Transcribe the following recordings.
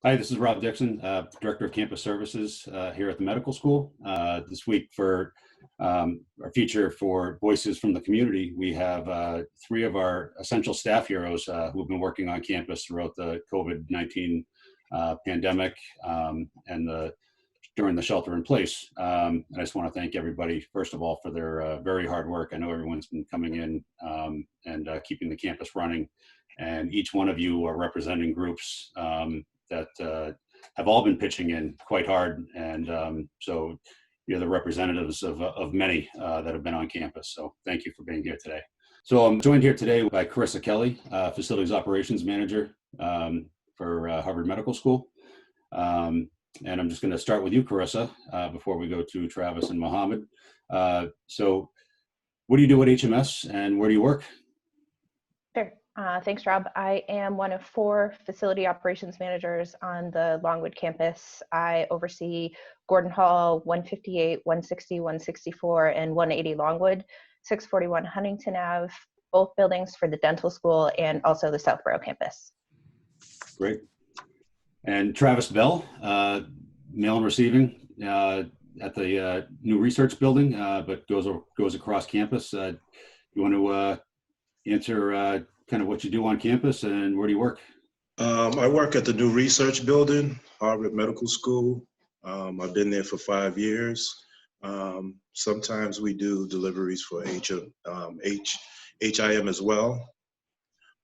Hi, this is Rob Dixon, Director of Campus Services here at the medical school. This week for our feature for Voices from the Community, we have three of our essential staff heroes who have been working on campus throughout the COVID-19 pandemic and during the shelter in place. And I just want to thank everybody, first of all, for their very hard work. I know everyone's been coming in and keeping the campus running. And each one of you are representing groups that have all been pitching in quite hard. And so you're the representatives of many that have been on campus. So thank you for being here today. So I'm joined here today by Carissa Kelly, Facilities Operations Manager for Harvard Medical School. And I'm just going to start with you, Carissa, before we go to Travis and Mohammed. So what do you do at HMS and where do you work? Sure. Thanks, Rob. I am one of 4 facility operations managers on the Longwood campus. I oversee Gordon Hall, 158, 160, 164, and 180 Longwood, 641 Huntington Ave, both buildings for the dental school and also the Southborough campus. Great. And Travis Bell, mail and receiving at the new research building, but goes across campus. You want to answer kind of what you do on campus and where do you work? I work at the new research building, Harvard Medical School. I've been there for 5 years. Sometimes we do deliveries for HIM as well.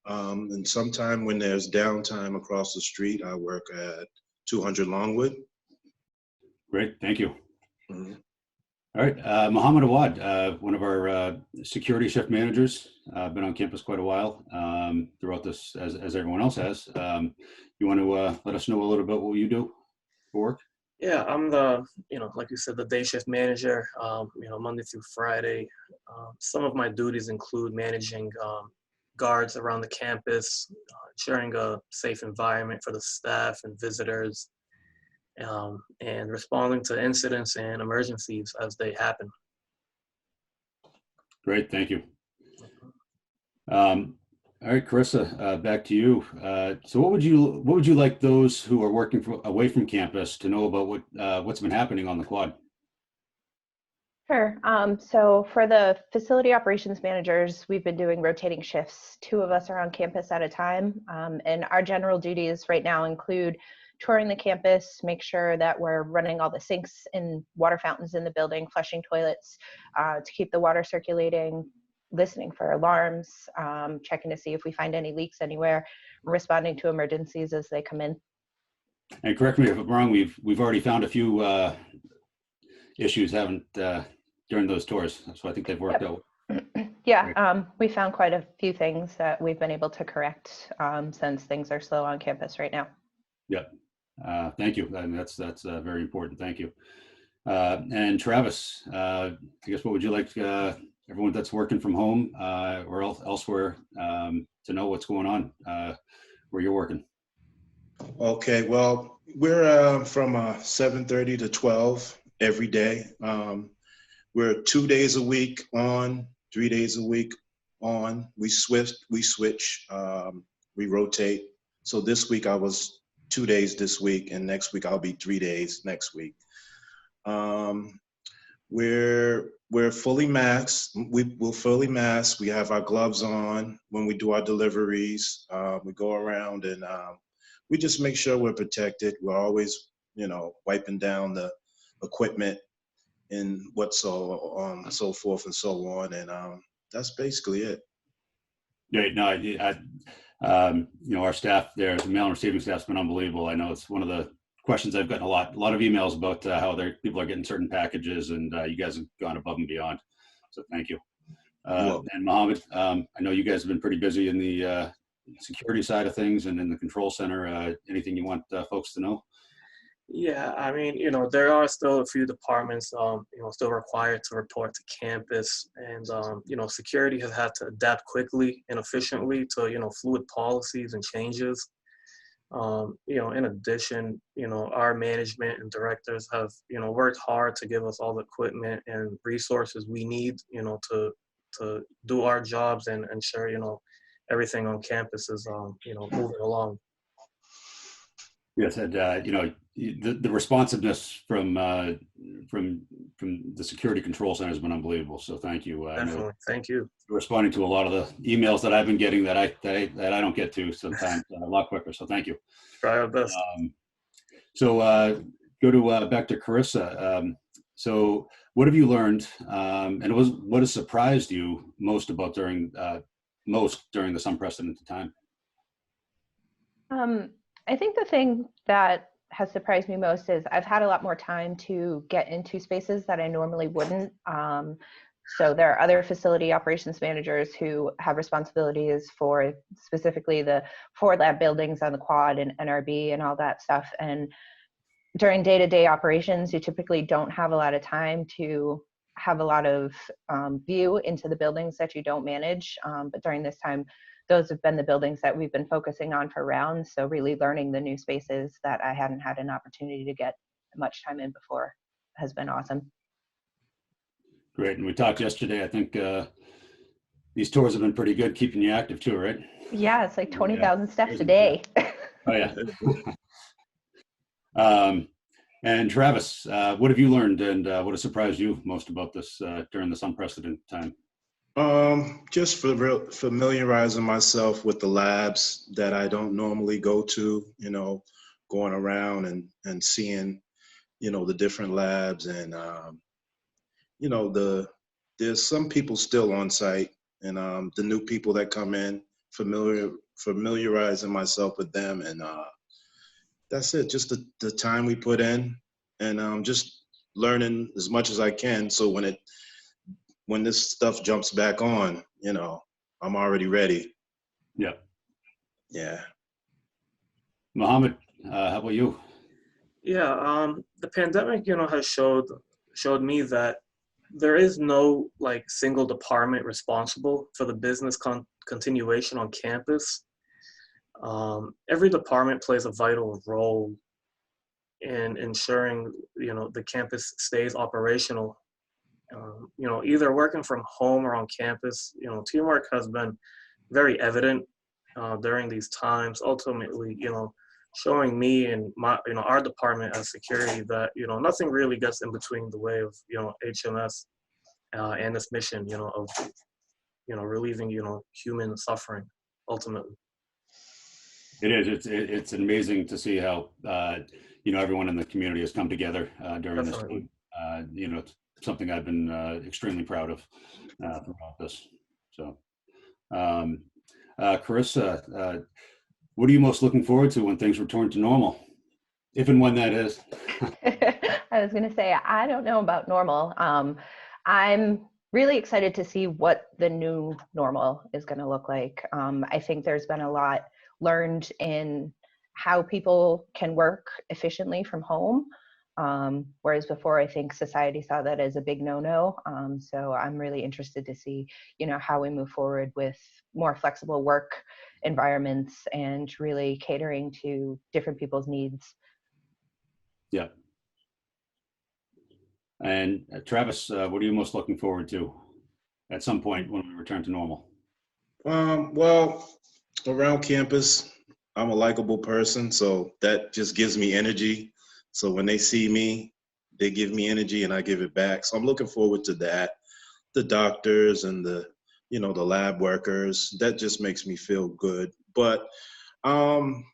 And sometime when there's downtime across the street, I work at 200 Longwood. Great, thank you. Mm-hmm. All right, Mohammed Awad, one of our security shift managers, been on campus quite a while throughout this, as everyone else has. You want to let us know a little bit what you do for work? Yeah, I'm the, like you said, the day shift manager, Monday through Friday. Some of my duties include managing guards around the campus, ensuring a safe environment for the staff and visitors, and responding to incidents and emergencies as they happen. Great, thank you. All right, Carissa, back to you. So what would you like those who are working away from campus to know about what's been happening on the quad? Sure. So for the facility operations managers, we've been doing rotating shifts. 2 of us are on campus at a time. And our general duties right now include touring the campus, make sure that we're running all the sinks and water fountains in the building, flushing toilets to keep the water circulating, listening for alarms, checking to see if we find any leaks anywhere, responding to emergencies as they come in. And correct me if I'm wrong, we've already found a few issues during those tours, so I think they've worked out. Yeah, we found quite a few things that we've been able to correct since things are slow on campus right now. Yep. Thank you. I mean, that's very important. Thank you. And Travis, I guess what would you like everyone that's working from home or elsewhere to know what's going on where you're working? Okay, well, we're from 7:30 to 12 every day. We're 2 days a week on, 3 days a week on. We switch, we rotate. So this week I was 2 days this week, and next week I'll be 3 days next week. We're fully masked. We're fully masked. We have our gloves on when we do our deliveries. We go around and we just make sure we're protected. We're always, wiping down the equipment and so forth and so on. And that's basically it. Yeah, no, our staff there, the mail and receiving staff's been unbelievable. I know it's one of the questions I've gotten a lot of emails about how people are getting certain packages, and you guys have gone above and beyond. So thank you. And Mohammed, I know you guys have been pretty busy in the security side of things and in the control center. Anything you want folks to know? Yeah, I mean, there are still a few departments, still required to report to campus, and security has had to adapt quickly and efficiently to fluid policies and changes. In addition, our management and directors have worked hard to give us all the equipment and resources we need, to do our jobs and ensure everything on campus is moving along. Yes, and the responsiveness from the security control center has been unbelievable. So thank you. I know Definitely. Thank you. you're responding to a lot of the emails that I've been getting that I don't get to sometimes a lot quicker. So thank you. Try our best. So go to back to Carissa. So what have you learned, and what has surprised you most during this unprecedented time? I think the thing that has surprised me most is I've had a lot more time to get into spaces that I normally wouldn't. So there are other facility operations managers who have responsibilities for specifically the 4 lab buildings on the quad and NRB and all that stuff. And during day-to-day operations, you typically don't have a lot of time to have a lot of view into the buildings that you don't manage. But during this time, those have been the buildings that we've been focusing on for rounds. So really learning the new spaces that I hadn't had an opportunity to get much time in before has been awesome. Great. And we talked yesterday. I think these tours have been pretty good, keeping you active too, right? Yeah, it's like 20,000 Yeah. steps a day. Oh yeah. And Travis, what have you learned, and what has surprised you most about this during this unprecedented time? Just for real, familiarizing myself with the labs that I don't normally go to, going around and seeing, the different labs and, you know, the, there's some people still on site and the new people that come in, familiarizing myself with them. And that's it, just the time we put in and just learning as much as I can. So when this stuff jumps back on, I'm already ready. Yeah. Yeah. Mohammed, how about you? Yeah, the pandemic, has showed me that there is no like single department responsible for the business continuation on campus. Every department plays a vital role in ensuring the campus stays operational. Either working from home or on campus, teamwork has been very evident during these times. Ultimately, showing me and our department as security that nothing really gets in between the way of HMS and this mission of relieving human suffering ultimately. It is. It's amazing to see how everyone in the community has come together during this Definitely. time. It's something I've been extremely proud of throughout this. So, Carissa, what are you most looking forward to when things return to normal, if and when that is? I was going to say, I don't know about normal. I'm really excited to see what the new normal is going to look like. I think there's been a lot learned in how people can work efficiently from home. Whereas before, I think society saw that as a big no-no. So I'm really interested to see, how we move forward with more flexible work environments and really catering to different people's needs. Yeah. And Travis, what are you most looking forward to at some point when we return to normal? Well, around campus, I'm a likable person, so that just gives me energy. So when they see me, they give me energy and I give it back. So I'm looking forward to that. The doctors and the lab workers, that just makes me feel good. But um,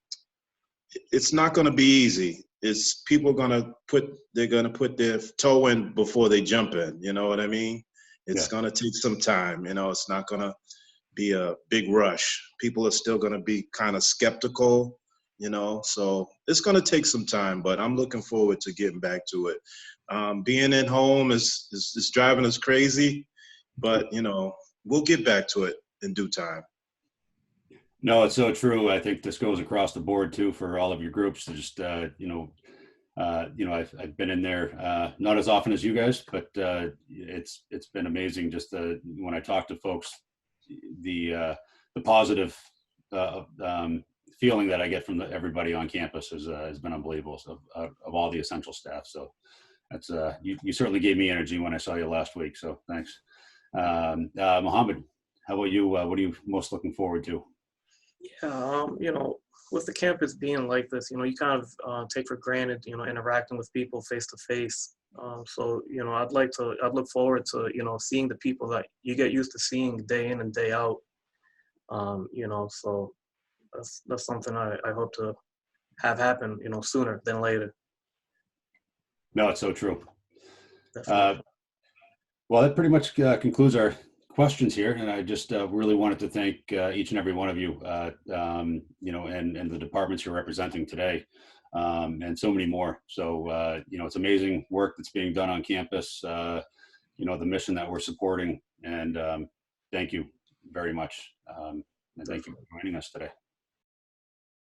it's not going to be easy. It's people they're going to put their toe in before they jump in. You know what I mean? It's Yeah. going to take some time. It's not going to be a big rush. People are still going to be kind of skeptical, so it's going to take some time, but I'm looking forward to getting back to it. Being at home is driving us crazy, but we'll get back to it in due time. No, it's so true. I think this goes across the board too for all of your groups. To just I've been in there not as often as you guys, but it's been amazing. Just when I talk to folks, the positive feeling that I get from everybody on campus has been unbelievable. So, of all the essential staff. So that's you certainly gave me energy when I saw you last week. So thanks, Mohammed. How about you? What are you most looking forward to? Yeah, with the campus being like this, you know, you kind of take for granted, you know, interacting with people face to face. So, you know, I'd look forward to, you know, seeing the people that you get used to seeing day in and day out. You know, so that's something I hope to have happen, you know, sooner than later. No, it's so true. Definitely. Well, that pretty much concludes our questions here, and I just really wanted to thank each and every one of you, you know, and the departments you're representing today, and so many more. So, you know, it's amazing work that's being done on campus, you know, the mission that we're supporting, and thank you very much. And thank you for joining us today.